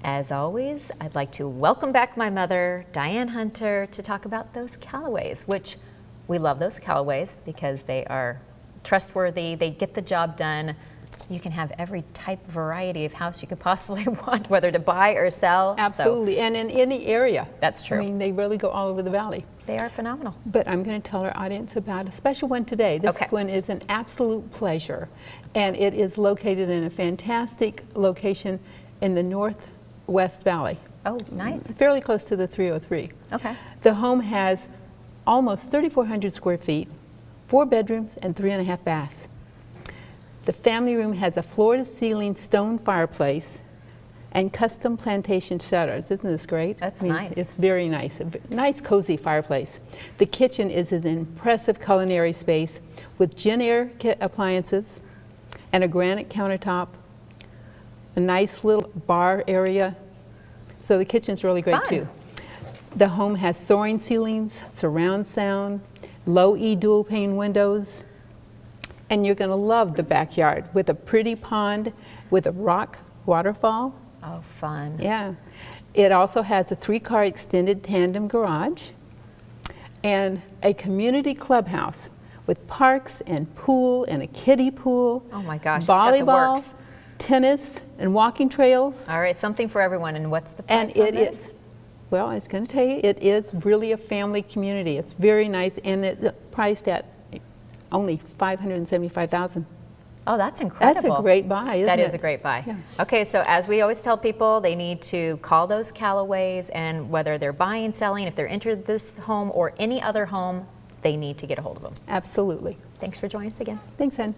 As always, I'd like to welcome back my mother, Diane Hunter, to talk about those Callaways, which we love those Callaways because they are trustworthy, they get the job done. You can have every type, variety of house you could possibly want, whether to buy or sell. Absolutely, and in any area. That's true. I mean, they really go all over the valley. They are phenomenal. But I'm going to tell our audience about a special one today. This one is an absolute pleasure, and it is located in a fantastic location in the Northwest Valley. Oh, nice. Fairly close to the 303. Okay. The home has almost 3,400 square feet, 4 bedrooms, and 3.5 baths. The family room has a floor-to-ceiling stone fireplace and custom plantation shutters. Isn't this great? That's nice. It's very nice. A nice, cozy fireplace. The kitchen is an impressive culinary space with Jenn-Air appliances and a granite countertop, a nice little bar area. So the kitchen's really great too. The home has soaring ceilings, surround sound, low-E dual-pane windows, and you're going to love the backyard with a pretty pond with a rock waterfall. Oh, fun. Yeah. It also has a 3-car extended tandem garage and a community clubhouse with parks and pool and a kiddie pool. Oh my gosh, volleyball, it's got the works. Tennis, and walking trails. All right, something for everyone. And what's the price And on it this? is, well, I was going to tell you, it is really a family community. It's very nice, and it's priced at only $575,000. Oh, that's incredible. That's a great buy, isn't it? That is a great buy. Yeah. Okay, so as we always tell people, they need to call those Callaways, and whether they're buying, selling, if they're entered this home or any other home, they need to get a hold of them. Absolutely. Thanks for joining us again. Thanks, Ann.